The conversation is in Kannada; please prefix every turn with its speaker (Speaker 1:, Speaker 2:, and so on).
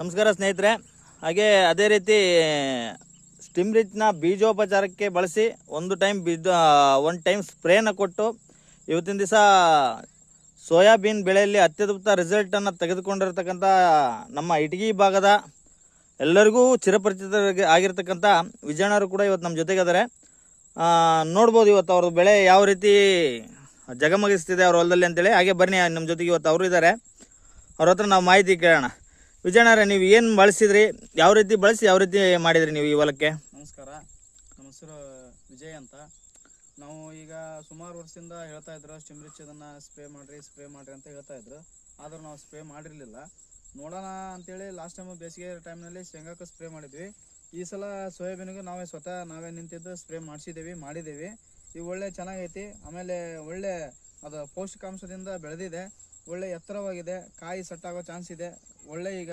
Speaker 1: ನಮಸ್ಕಾರ ಸ್ನೇಹಿತರೆ. ಹಾಗೆ ಅದೇ ರೀತಿ ಸ್ಟಿಮ್ ರಿಚ್ನ ಬೀಜೋಪಚಾರಕ್ಕೆ ಬಳಸಿ ಒಂದು ಟೈಮ್ ಸ್ಪ್ರೇನ ಕೊಟ್ಟು ಇವತ್ತಿನ ದಿವಸ ಸೋಯಾಬೀನ್ ಬೆಳೆಯಲ್ಲಿ ಅತ್ಯದ್ಭುತ ರಿಸಲ್ಟನ್ನು ತೆಗೆದುಕೊಂಡಿರ್ತಕ್ಕಂಥ ನಮ್ಮ ಇಟಗಿ ಭಾಗದ ಎಲ್ಲರಿಗೂ ಚಿರಪರಿಚಿತ ಆಗಿರ್ತಕ್ಕಂಥ ವಿಜಯಣ್ಣವರು ಕೂಡ ಇವತ್ತು ನಮ್ಮ ಜೊತೆಗೆ ಇದ್ದಾರೆ. ನೋಡ್ಬೋದು ಇವತ್ತು ಅವ್ರ ಬೆಳೆ ಯಾವ ರೀತಿ ಜಗಮಗಿಸ್ತಿದೆ ಅವ್ರ ಹೊಲದಲ್ಲಿ ಅಂತೇಳಿ. ಹಾಗೆ ಬನ್ನಿ, ನಮ್ಮ ಜೊತೆಗೆ ಇವತ್ತು ಅವರು ಇದ್ದಾರೆ, ಅವ್ರ ಹತ್ರ ನಾವು ಮಾಹಿತಿ ಕೇಳೋಣ. ವಿಜಯಣ್ಣರೇ, ನೀವು ಏನು ಬಳಸಿದ್ರಿ, ಯಾವ ರೀತಿ ಬಳಸಿ ಯಾವ ರೀತಿ ಮಾಡಿದ್ರಿ ನೀವು ಈ ಹೊಲಕ್ಕೆ?
Speaker 2: ನಮಸ್ಕಾರ, ನಮ್ಮ ಹೆಸರು ವಿಜಯ್ ಅಂತ. ನಾವು ಈಗ ಸುಮಾರು ವರ್ಷದಿಂದ ಹೇಳ್ತಾ ಇದ್ರು ಸ್ಟಿಮ್ ರಿಚ್ ಅದನ್ನು ಸ್ಪ್ರೇ ಮಾಡಿರಿ ಅಂತ ಹೇಳ್ತಾ ಇದ್ರು. ಆದರೂ ನಾವು ಸ್ಪ್ರೇ ಮಾಡಿರಲಿಲ್ಲ. ನೋಡೋಣ ಅಂತೇಳಿ ಲಾಸ್ಟ್ ಟೈಮು ಬೇಸಿಗೆ ಟೈಮ್ನಲ್ಲಿ ಶೇಂಗಾಕ್ಕೆ ಸ್ಪ್ರೇ ಮಾಡಿದ್ವಿ. ಈ ಸಲ ಸೋಯಾಬೀನಿಗೂ ನಾವೇ ನಿಂತಿದ್ದು ಸ್ಪ್ರೇ ಮಾಡಿದ್ದೀವಿ. ಇವು ಒಳ್ಳೆ ಚೆನ್ನಾಗೈತಿ. ಆಮೇಲೆ ಒಳ್ಳೆ ಅದು ಪೌಷ್ಟಿಕಾಂಶದಿಂದ ಬೆಳೆದಿದೆ, ಒಳ್ಳೆ ಎತ್ತರವಾಗಿದೆ, ಕಾಯಿ ಸೆಟ್ ಆಗೋ ಚಾನ್ಸ್ ಇದೆ. ಒಳ್ಳೆ ಈಗ